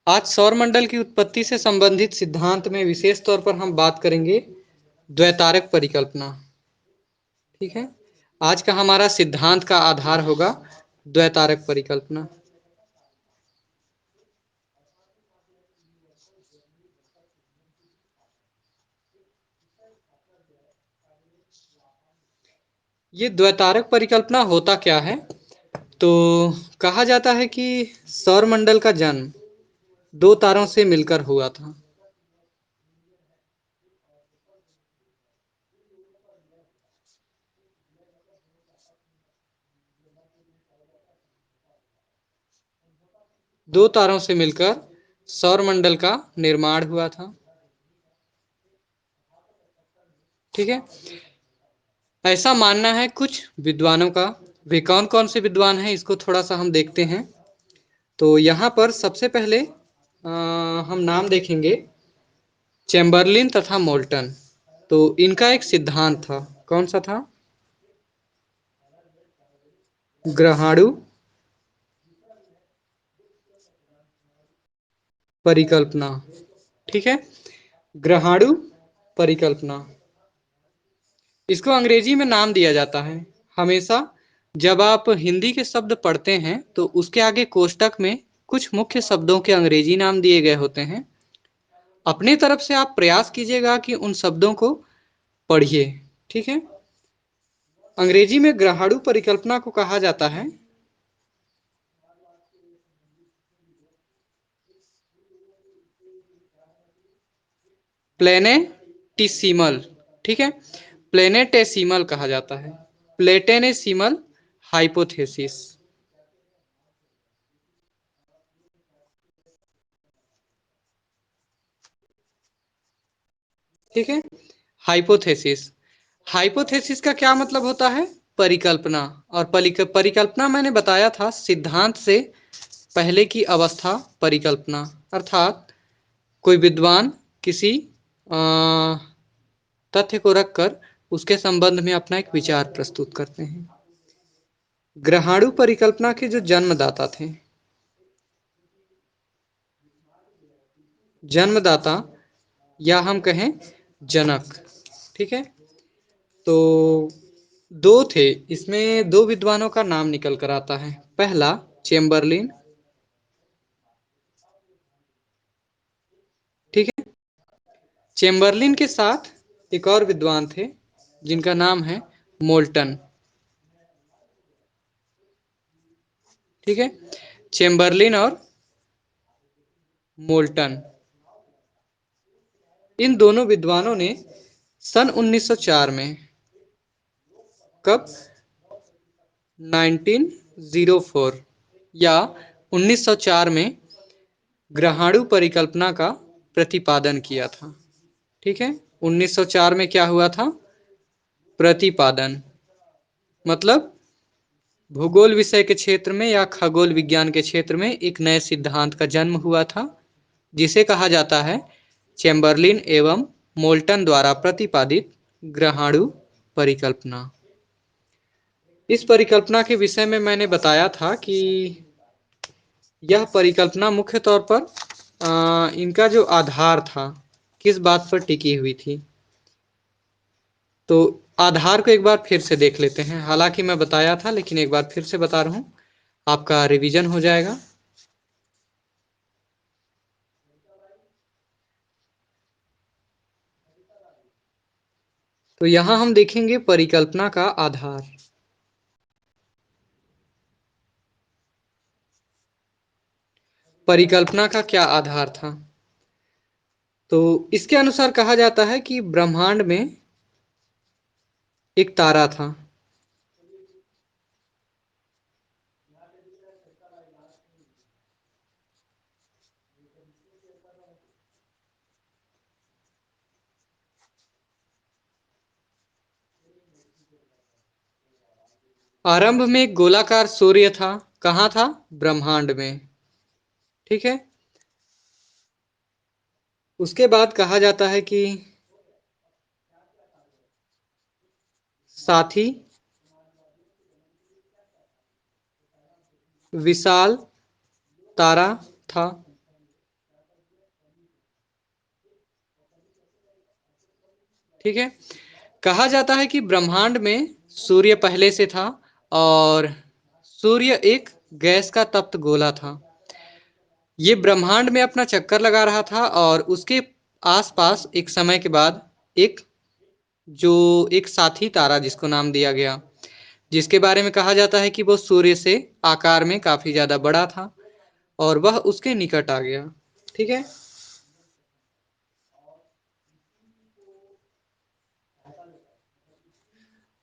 आज सौरमंडल की उत्पत्ति से संबंधित सिद्धांत में विशेष तौर पर हम बात करेंगे द्वैतारक परिकल्पना। ठीक है, आज का हमारा सिद्धांत का आधार होगा द्वैतारक परिकल्पना। ये द्वैतारक परिकल्पना होता क्या है? तो कहा जाता है कि सौरमंडल का जन्म दो तारों से मिलकर हुआ था। दो तारों से मिलकर सौरमंडल का निर्माण हुआ था। ठीक है, ऐसा मानना है कुछ विद्वानों का। वे कौन कौन से विद्वान हैं इसको थोड़ा सा हम देखते हैं। तो यहाँ पर सबसे पहले हम नाम देखेंगे चैम्बरलिन तथा मोल्टन। तो इनका एक सिद्धांत था, कौन सा था? ग्रहाणु परिकल्पना। ठीक है, ग्रहाणु परिकल्पना, इसको अंग्रेजी में नाम दिया जाता है। हमेशा जब आप हिंदी के शब्द पढ़ते हैं तो उसके आगे कोष्टक में कुछ मुख्य शब्दों के अंग्रेजी नाम दिए गए होते हैं। अपने तरफ से आप प्रयास कीजिएगा कि उन शब्दों को पढ़िए। ठीक है, अंग्रेजी में ग्रहाणु परिकल्पना को कहा जाता है प्लेनेटिसिमल। ठीक है, प्लेनेटेसिमल कहा जाता है, प्लेटेनेसिमल हाइपोथेसिस। ठीक है, हाइपोथेसिस। हाइपोथेसिस का क्या मतलब होता है? परिकल्पना। और परिकल्पना मैंने बताया था सिद्धांत से पहले की अवस्था परिकल्पना, अर्थात कोई विद्वान किसी तथ्य को रखकर उसके संबंध में अपना एक विचार प्रस्तुत करते हैं। ग्रहाणु परिकल्पना के जो जन्मदाता थे, जन्मदाता या हम कहें जनक। ठीक है, तो दो थे, इसमें दो विद्वानों का नाम निकल कर आता है। पहला चेम्बरलिन। ठीक है, चेम्बरलिन के साथ एक और विद्वान थे जिनका नाम है मोल्टन। ठीक है, चेम्बरलिन और मोल्टन, इन दोनों विद्वानों ने सन 1904 में, कब? 1904 या 1904 में ग्रहाणु परिकल्पना का प्रतिपादन किया था। ठीक है, 1904 में क्या हुआ था? प्रतिपादन, मतलब भूगोल विषय के क्षेत्र में या खगोल विज्ञान के क्षेत्र में एक नए सिद्धांत का जन्म हुआ था, जिसे कहा जाता है चैम्बरलिन एवं मोल्टन द्वारा प्रतिपादित ग्रहाणु परिकल्पना। इस परिकल्पना के विषय में मैंने बताया था कि यह परिकल्पना मुख्य तौर पर इनका जो आधार था किस बात पर टिकी हुई थी। तो आधार को एक बार फिर से देख लेते हैं, हालांकि मैं बताया था लेकिन एक बार फिर से बता रहा हूँ, आपका रिवीजन हो जाएगा। तो यहाँ हम देखेंगे परिकल्पना का आधार। परिकल्पना का क्या आधार था? तो इसके अनुसार कहा जाता है कि ब्रह्मांड में एक तारा था। आरंभ में एक गोलाकार सूर्य था, कहाँ था? ब्रह्मांड में। ठीक है, उसके बाद कहा जाता है कि साथी विशाल तारा था। ठीक है। कहा जाता है कि ब्रह्मांड में सूर्य पहले से था और सूर्य एक गैस का तप्त गोला था। ये ब्रह्मांड में अपना चक्कर लगा रहा था और उसके आसपास एक समय के बाद एक जो एक साथी तारा जिसको नाम दिया गया, जिसके बारे में कहा जाता है कि वो सूर्य से आकार में काफी ज्यादा बड़ा था और वह उसके निकट आ गया। ठीक है।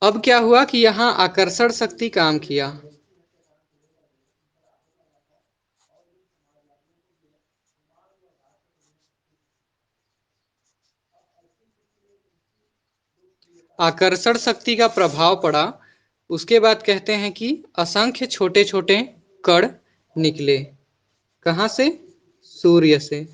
अब क्या हुआ कि यहाँ आकर्षण शक्ति काम किया। आकर्षण शक्ति का प्रभाव पड़ा। उसके बाद कहते हैं कि असंख्य छोटे छोटे कण निकले। कहाँ से? सूर्य से।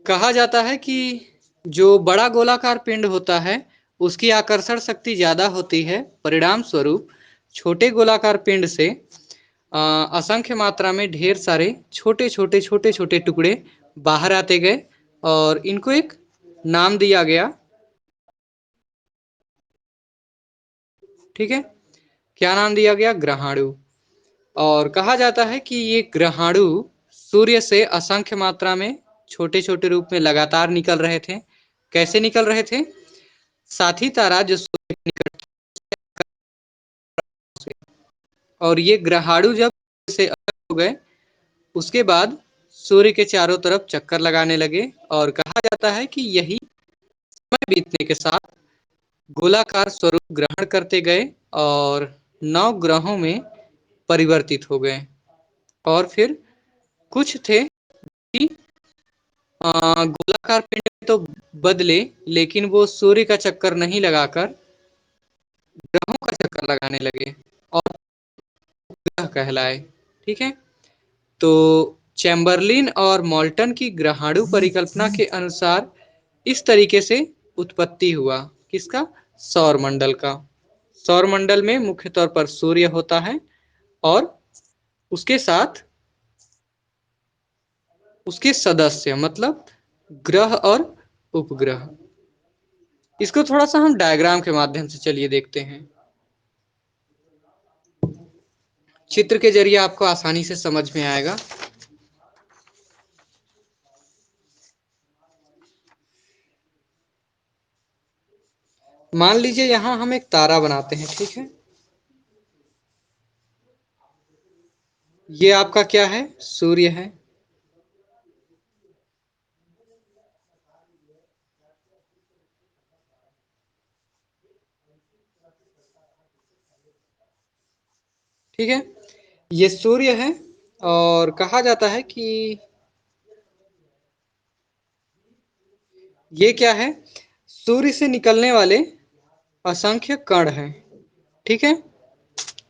कहा जाता है कि जो बड़ा गोलाकार पिंड होता है उसकी आकर्षण शक्ति ज्यादा होती है, परिणाम स्वरूप छोटे गोलाकार पिंड से असंख्य मात्रा में ढेर सारे छोटे छोटे टुकड़े बाहर आते गए और इनको एक नाम दिया गया। ठीक है। क्या नाम दिया गया? ग्रहाणु। और कहा जाता है कि ये ग्रहाणु सूर्य से असंख्य मात्रा में छोटे छोटे रूप में लगातार निकल रहे थे। कैसे निकल रहे थे? साथी तारा जो सूर्य के निकट से, और ये ग्रहाणु जब से अलग हो गए उसके बाद सूर्य के चारों तरफ चक्कर लगाने लगे और कहा जाता है कि यही समय बीतने के साथ गोलाकार स्वरूप ग्रहण करते गए और 9 ग्रहों में परिवर्तित हो गए। और फिर कुछ थे कि गोलाकार पिंड में तो बदले, लेकिन वो सूर्य का चक्कर नहीं लगाकर ग्रहों का चक्कर लगाने लगे और ग्रह कहलाए। ठीक है। तो चैम्बरलिन और मोल्टन की ग्रहाणु परिकल्पना के अनुसार इस तरीके से उत्पत्ति हुआ। किसका? सौर मंडल का। सौर मंडल में मुख्य तौर पर सूर्य होता है और उसके साथ उसके सदस्य मतलब ग्रह और उपग्रह। इसको थोड़ा सा हम डायग्राम के माध्यम से चलिए देखते हैं। चित्र के जरिए आपको आसानी से समझ में आएगा। मान लीजिए यहां हम एक तारा बनाते हैं। ठीक है। ये आपका क्या है? सूर्य है। ठीक है। ये सूर्य है और कहा जाता है कि ये क्या है? सूर्य से निकलने वाले असंख्य कण हैं। ठीक है।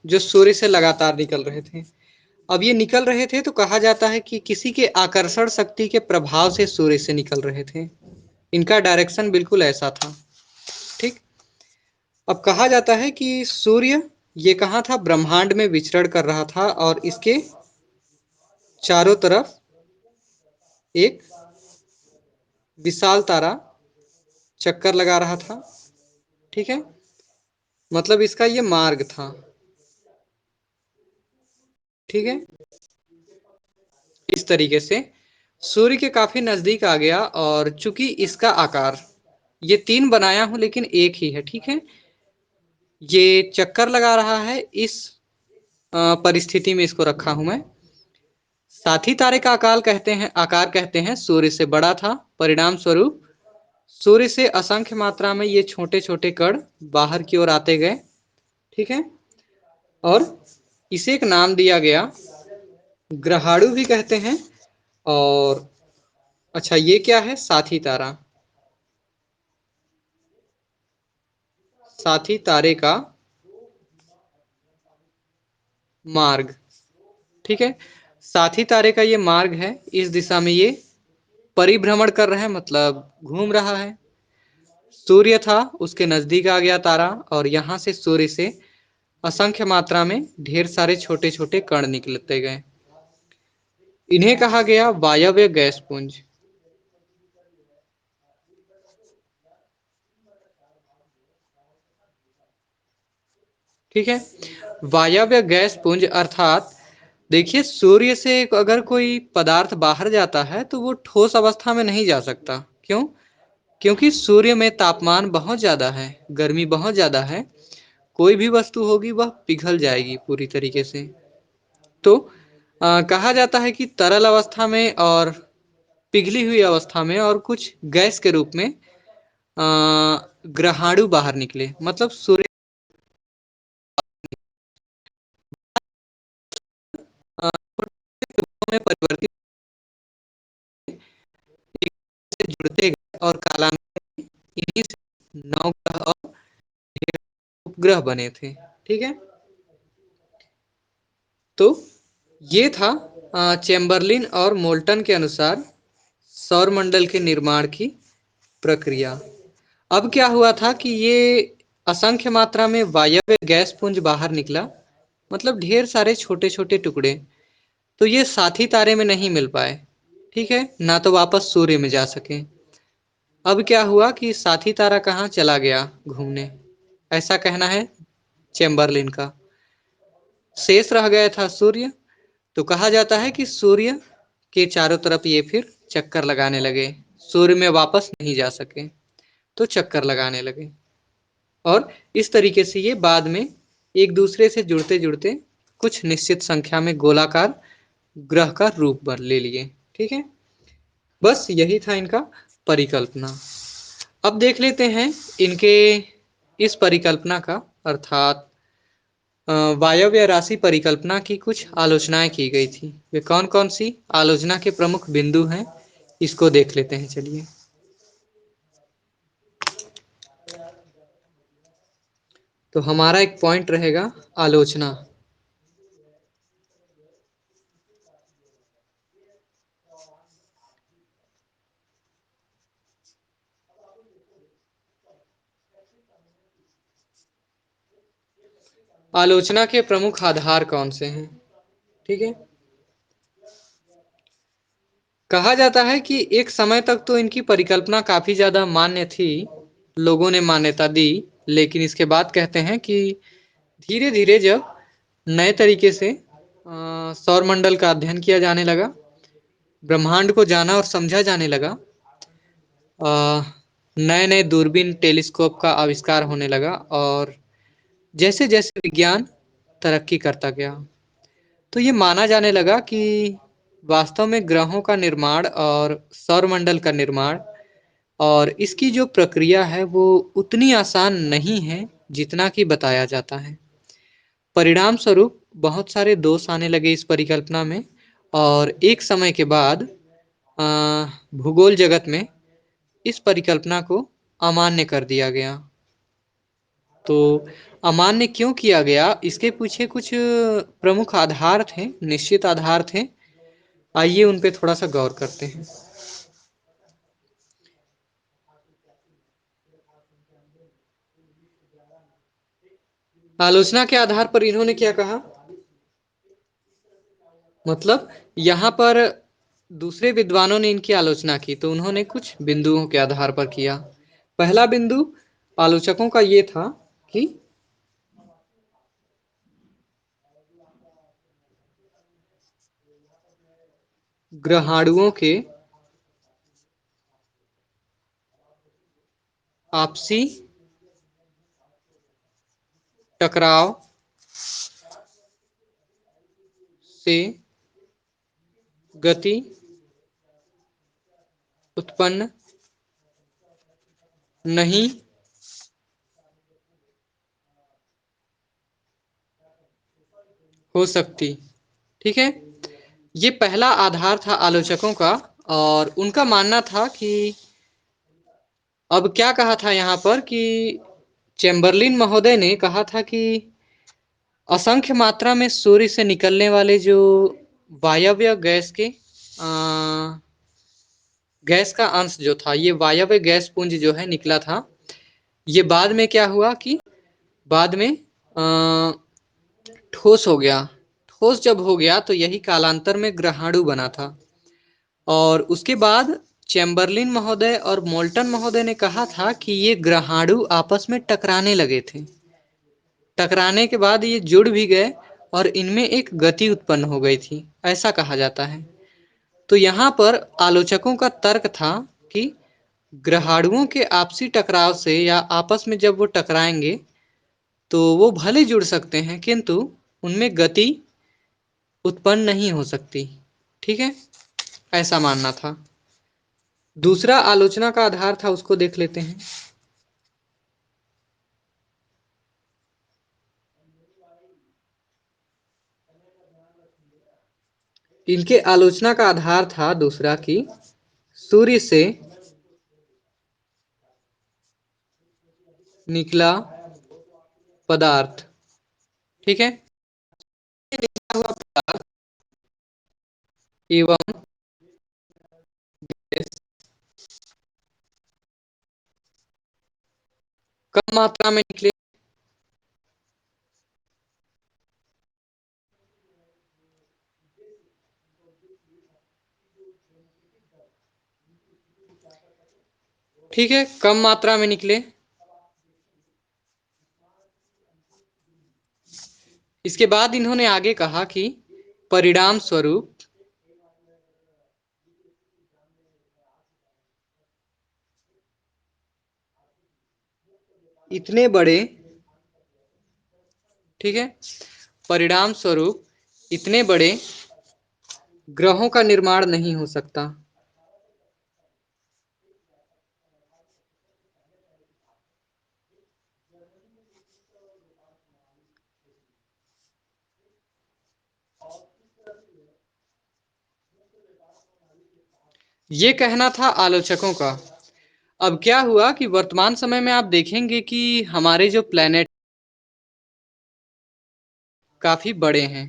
जो सूर्य से लगातार निकल रहे थे। अब ये निकल रहे थे तो कहा जाता है कि किसी के आकर्षण शक्ति के प्रभाव से सूर्य से निकल रहे थे। इनका डायरेक्शन बिल्कुल ऐसा था। ठीक। अब कहा जाता है कि सूर्य ये कहाँ था? ब्रह्मांड में विचरण कर रहा था और इसके चारों तरफ एक विशाल तारा चक्कर लगा रहा था। ठीक है। मतलब इसका ये मार्ग था। ठीक है। इस तरीके से सूर्य के काफी नजदीक आ गया और चूंकि इसका आकार ये 3 बनाया हूं लेकिन एक ही है। ठीक है। ये चक्कर लगा रहा है, इस परिस्थिति में इसको रखा हूं मैं। साथी तारे का आकार कहते हैं सूर्य से बड़ा था, परिणाम स्वरूप सूर्य से असंख्य मात्रा में ये छोटे छोटे कण बाहर की ओर आते गए। ठीक है। और इसे एक नाम दिया गया, ग्रहाणु भी कहते हैं। और अच्छा, ये क्या है? साथी तारा। साथी तारे का मार्ग। ठीक है, साथी तारे का ये मार्ग है, इस दिशा में ये परिभ्रमण कर रहा है, मतलब घूम रहा है। सूर्य था, उसके नजदीक आ गया तारा, और यहां से सूर्य से असंख्य मात्रा में ढेर सारे छोटे छोटे कण निकलते गए। इन्हें कहा गया वायव्य गैस पुंज। ठीक है, वायव्य गैस पुंज अर्थात देखिए, सूर्य से अगर कोई पदार्थ बाहर जाता है तो वो ठोस अवस्था में नहीं जा सकता। क्यों? क्योंकि सूर्य में तापमान बहुत ज्यादा है, गर्मी बहुत ज्यादा है। कोई भी वस्तु होगी वह पिघल जाएगी पूरी तरीके से। तो कहा जाता है कि तरल अवस्था में और पिघली हुई अवस्था में और कुछ गैस के रूप में ग्रहाणु बाहर निकले, मतलब सूर्य में परिवर्तित से जुड़ते गए और कालांतर में इन्हीं से नौ ग्रह और उपग्रह बने थे। ठीक है, तो ये था चेम्बरलिन और मोल्टन के अनुसार सौरमंडल के निर्माण की प्रक्रिया। अब क्या हुआ था कि ये असंख्य मात्रा में वायव्य गैस पुंज बाहर निकला, मतलब ढेर सारे छोटे छोटे टुकड़े। तो ये साथी तारे में नहीं मिल पाए, ठीक है, ना तो वापस सूर्य में जा सके। अब क्या हुआ कि साथी तारा कहाँ चला गया घूमने, ऐसा कहना है चेम्बरलिन का। शेष रह गया था सूर्य। तो कहा जाता है कि सूर्य के चारों तरफ ये फिर चक्कर लगाने लगे, सूर्य में वापस नहीं जा सके, तो चक्कर लगाने लगे। और इस तरीके से ये बाद में एक दूसरे से जुड़ते जुड़ते कुछ निश्चित संख्या में गोलाकार ग्रह का रूप ले लिए। ठीक है, बस यही था इनका परिकल्पना। अब देख लेते हैं इनके इस परिकल्पना का, अर्थात वायव्य राशि परिकल्पना की कुछ आलोचनाएं की गई थी। वे कौन कौन सी आलोचना के प्रमुख बिंदु हैं, इसको देख लेते हैं। चलिए, तो हमारा एक पॉइंट रहेगा आलोचना। आलोचना के प्रमुख आधार कौन से हैं? ठीक है, कहा जाता है कि एक समय तक तो इनकी परिकल्पना काफी ज्यादा मान्य थी, लोगों ने मान्यता दी। लेकिन इसके बाद कहते हैं कि धीरे धीरे जब नए तरीके से सौरमंडल का अध्ययन किया जाने लगा, ब्रह्मांड को जाना और समझा जाने लगा, नए नए दूरबीन टेलीस्कोप का आविष्कार होने लगा, और जैसे जैसे विज्ञान तरक्की करता गया, तो ये माना जाने लगा कि वास्तव में ग्रहों का निर्माण और सौरमंडल का निर्माण और इसकी जो प्रक्रिया है वो उतनी आसान नहीं है जितना कि बताया जाता है। परिणाम स्वरूप बहुत सारे दोष आने लगे इस परिकल्पना में, और एक समय के बाद भूगोल जगत में इस परिकल्पना को अमान्य कर दिया गया। तो अमान्य क्यों किया गया, इसके पीछे कुछ प्रमुख आधार थे, निश्चित आधार थे। आइए उन पे थोड़ा सा गौर करते हैं। आलोचना के आधार पर इन्होंने क्या कहा, मतलब यहाँ पर दूसरे विद्वानों ने इनकी आलोचना की तो उन्होंने कुछ बिंदुओं के आधार पर किया। पहला बिंदु आलोचकों का ये था कि ग्रहाणुओं के आपसी टकराव से गति उत्पन्न नहीं हो सकती। ठीक है, ये पहला आधार था आलोचकों का, और उनका मानना था कि अब क्या कहा था यहाँ पर कि चेम्बरलिन महोदय ने कहा था कि असंख्य मात्रा में सूर्य से निकलने वाले जो वायव्य गैस का अंश जो था, ये वायव्य गैस पुंज जो है निकला था। ये बाद में क्या हुआ कि बाद में ठोस हो गया। ठोस जब हो गया तो यही कालांतर में ग्रहाणु बना था। और उसके बाद चैम्बरलिन महोदय और मोल्टन महोदय ने कहा था कि ये ग्रहाणु आपस में टकराने लगे थे। टकराने के बाद ये जुड़ भी गए और इनमें एक गति उत्पन्न हो गई थी, ऐसा कहा जाता है। तो यहाँ पर आलोचकों का तर्क था कि ग्रहाणुओं के आपसी टकराव से या आपस में जब वो टकराएंगे तो वो भले जुड़ सकते हैं, किंतु उनमें गति उत्पन्न नहीं हो सकती। ठीक है, ऐसा मानना था। दूसरा आलोचना का आधार था, उसको देख लेते हैं। इनके आलोचना का आधार था दूसरा कि सूर्य से निकला पदार्थ, ठीक है, एवं कम मात्रा में निकले। ठीक है, कम मात्रा में निकले। इसके बाद इन्होंने आगे कहा कि परिणाम स्वरूप इतने बड़े, ठीक है, परिणाम स्वरूप इतने बड़े ग्रहों का निर्माण नहीं हो सकता। ये कहना था आलोचकों का। अब क्या हुआ कि वर्तमान समय में आप देखेंगे कि हमारे जो प्लेनेट काफी बड़े हैं,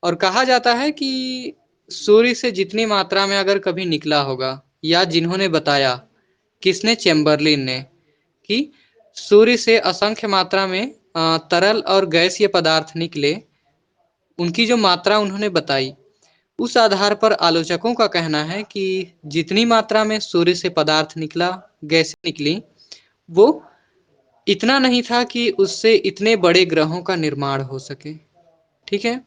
और कहा जाता है कि सूर्य से जितनी मात्रा में अगर कभी निकला होगा, या जिन्होंने बताया, किसने, चैम्बरलिन ने, कि सूर्य से असंख्य मात्रा में तरल और गैसीय पदार्थ निकले, उनकी जो मात्रा उन्होंने बताई, उस आधार पर आलोचकों का कहना है कि जितनी मात्रा में सूर्य से पदार्थ निकला, गैसें निकली, वो इतना नहीं था कि उससे इतने बड़े ग्रहों का निर्माण हो सके। ठीक है,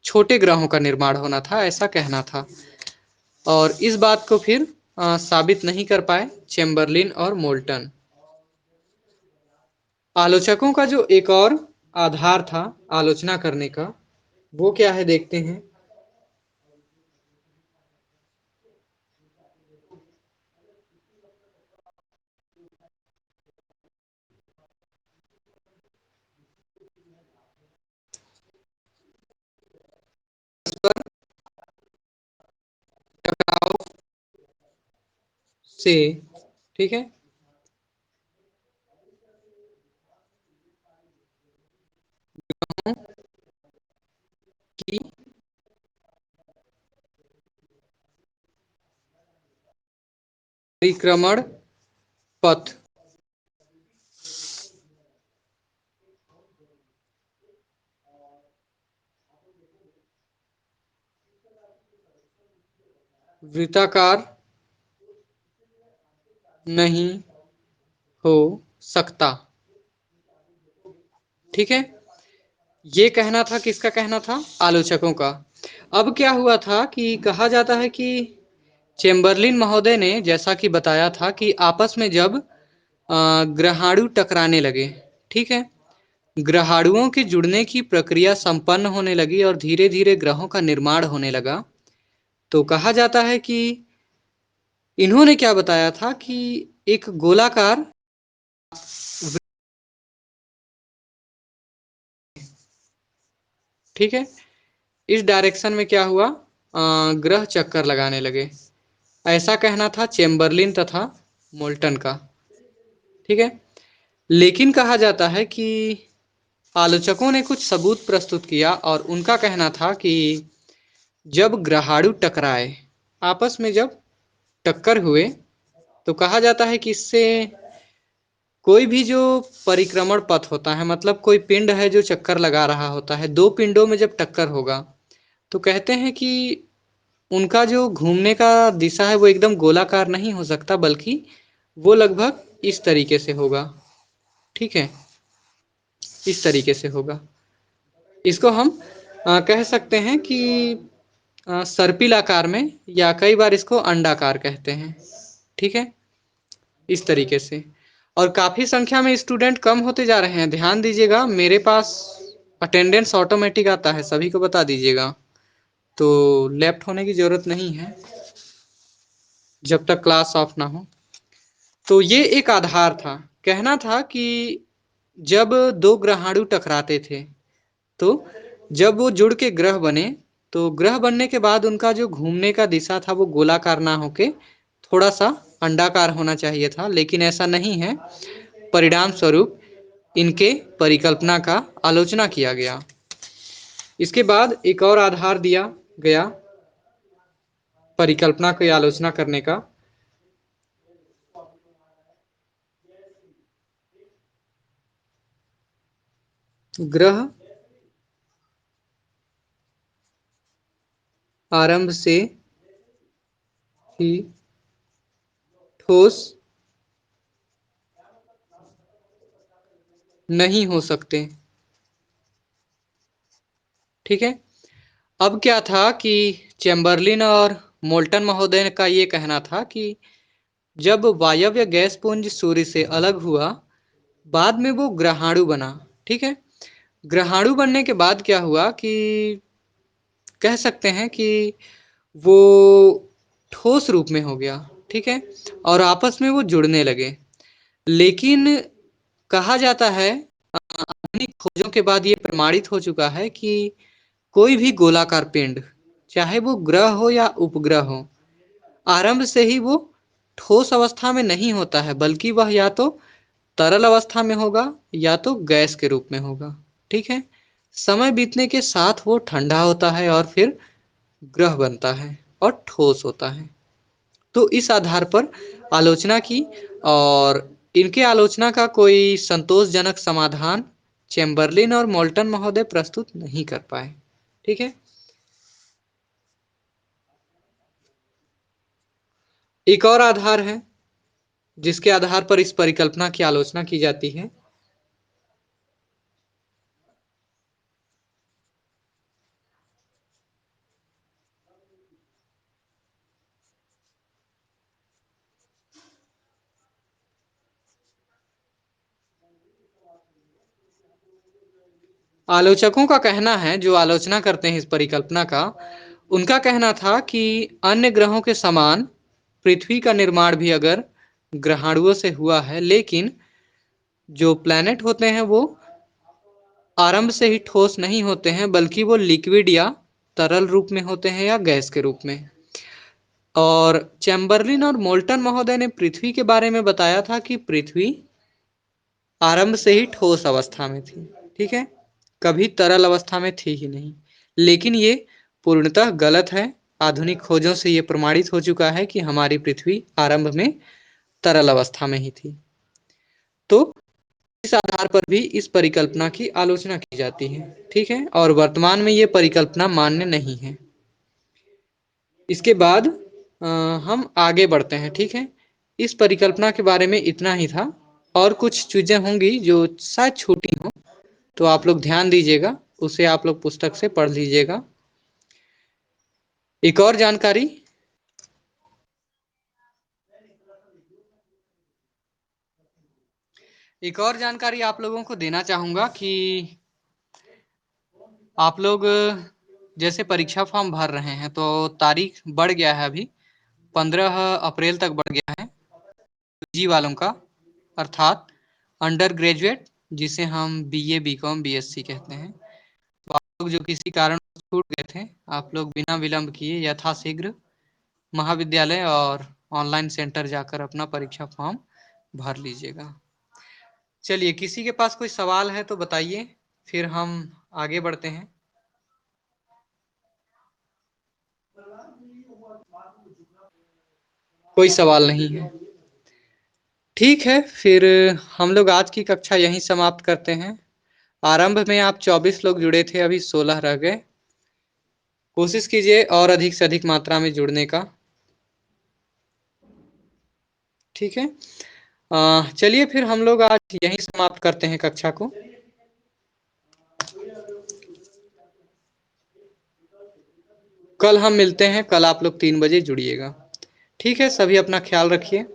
छोटे ग्रहों का निर्माण होना था, ऐसा कहना था। और इस बात को फिर साबित नहीं कर पाए चैम्बरलिन और मोल्टन। आलोचकों का जो एक और आधार था आलोचना करने का, वो क्या है देखते हैं। टकराव से, ठीक है, की परिक्रमण पथ, वृत्ताकार नहीं हो सकता। ठीक है, ये कहना था, किसका कहना था, आलोचकों का। अब क्या हुआ था कि कहा जाता है कि चैम्बरलिन महोदय ने जैसा कि बताया था कि आपस में जब ग्रहाणु टकराने लगे, ठीक है, ग्रहाणुओं के जुड़ने की प्रक्रिया संपन्न होने लगी और धीरे धीरे ग्रहों का निर्माण होने लगा। तो कहा जाता है कि इन्होंने क्या बताया था कि एक गोलाकार, ठीक है, इस डायरेक्शन में क्या हुआ, ग्रह चक्कर लगाने लगे, ऐसा कहना था चैम्बरलिन तथा मोल्टन का। ठीक है, लेकिन कहा जाता है कि आलोचकों ने कुछ सबूत प्रस्तुत किया और उनका कहना था कि जब ग्रहाणु टकराए, आपस में जब टक्कर हुए, तो कहा जाता है कि इससे कोई भी जो परिक्रमण पथ होता है, मतलब कोई पिंड है जो चक्कर लगा रहा होता है, दो पिंडों में जब टक्कर होगा, तो कहते हैं कि उनका जो घूमने का दिशा है वो एकदम गोलाकार नहीं हो सकता, बल्कि वो लगभग इस तरीके से होगा। ठीक है, इस तरीके से होगा। इसको हम कह सकते हैं कि सर्पिल आकार में, या कई बार इसको अंडाकार कहते हैं। ठीक है, इस तरीके से। और काफी संख्या में स्टूडेंट कम होते जा रहे हैं, ध्यान दीजिएगा। मेरे पास अटेंडेंस ऑटोमेटिक आता है, सभी को बता दीजिएगा, तो लेफ्ट होने की जरूरत नहीं है जब तक क्लास ऑफ ना हो। तो ये एक आधार था, कहना था कि जब दो ग्रहाणु टकराते थे, तो जब वो जुड़ के ग्रह बने, तो ग्रह बनने के बाद उनका जो घूमने का दिशा था वो गोलाकार ना होके थोड़ा सा अंडाकार होना चाहिए था, लेकिन ऐसा नहीं है। परिणाम स्वरूप इनके परिकल्पना का आलोचना किया गया। इसके बाद एक और आधार दिया गया परिकल्पना की आलोचना करने का। ग्रह आरंभ से ही ठोस नहीं हो सकते। ठीक है, अब क्या था कि चैम्बरलिन और मोल्टन महोदय का ये कहना था कि जब वायव्य गैस पुंज सूर्य से अलग हुआ, बाद में वो ग्रहाणु बना। ठीक है, ग्रहाणु बनने के बाद क्या हुआ कि कह सकते हैं कि वो ठोस रूप में हो गया। ठीक है, और आपस में वो जुड़ने लगे। लेकिन कहा जाता है, आधुनिक खोजों के बाद ये प्रमाणित हो चुका है कि कोई भी गोलाकार पिंड, चाहे वो ग्रह हो या उपग्रह हो, आरंभ से ही वो ठोस अवस्था में नहीं होता है, बल्कि वह या तो तरल अवस्था में होगा या तो गैस के रूप में होगा। ठीक है, समय बीतने के साथ वो ठंडा होता है और फिर ग्रह बनता है और ठोस होता है। तो इस आधार पर आलोचना की, और इनके आलोचना का कोई संतोषजनक समाधान चैम्बरलिन और मोल्टन महोदय प्रस्तुत नहीं कर पाए। ठीक है, एक और आधार है जिसके आधार पर इस परिकल्पना की आलोचना की जाती है। आलोचकों का कहना है, जो आलोचना करते हैं इस परिकल्पना का, उनका कहना था कि अन्य ग्रहों के समान पृथ्वी का निर्माण भी अगर ग्रहाणुओं से हुआ है, लेकिन जो प्लैनेट होते हैं वो आरंभ से ही ठोस नहीं होते हैं, बल्कि वो लिक्विड या तरल रूप में होते हैं या गैस के रूप में। और चैम्बरलिन और मोल्टन महोदय ने पृथ्वी के बारे में बताया था कि पृथ्वी आरंभ से ही ठोस अवस्था में थी। ठीक है, कभी तरल अवस्था में थी ही नहीं। लेकिन ये पूर्णतः गलत है। आधुनिक खोजों से ये प्रमाणित हो चुका है कि हमारी पृथ्वी आरंभ में तरल अवस्था में ही थी। तो इस आधार पर भी इस परिकल्पना की आलोचना की जाती है। ठीक है, और वर्तमान में ये परिकल्पना मान्य नहीं है। इसके बाद हम आगे बढ़ते हैं। ठीक है, इस परिकल्पना के बारे में इतना ही था, और कुछ चीजें होंगी जो शायद छोटी हो, तो आप लोग ध्यान दीजिएगा, उसे आप लोग पुस्तक से पढ़ लीजिएगा। एक और जानकारी, आप लोगों को देना चाहूंगा कि आप लोग जैसे परीक्षा फॉर्म भर रहे हैं, तो तारीख बढ़ गया है, अभी 15 अप्रैल तक बढ़ गया है जी वालों का, अर्थात अंडर ग्रेजुएट, जिसे हम बीए बीकॉम बीएससी कहते हैं। तो आप लोग जो किसी कारण छूट गए थे, आप लोग बिना विलंब किए यथाशीघ्र महाविद्यालय और ऑनलाइन सेंटर जाकर अपना परीक्षा फॉर्म भर लीजिएगा। चलिए, किसी के पास कोई सवाल है तो बताइए। फिर हम आगे बढ़ते हैं। कोई सवाल नहीं है। ठीक है, फिर हम लोग आज की कक्षा यहीं समाप्त करते हैं। आरंभ में आप 24 लोग जुड़े थे, अभी 16 रह गए। कोशिश कीजिए और अधिक से अधिक मात्रा में जुड़ने का। ठीक है, चलिए फिर हम लोग आज यहीं समाप्त करते हैं कक्षा को। कल हम मिलते हैं, कल आप लोग 3 बजे जुड़िएगा। ठीक है, सभी अपना ख्याल रखिए।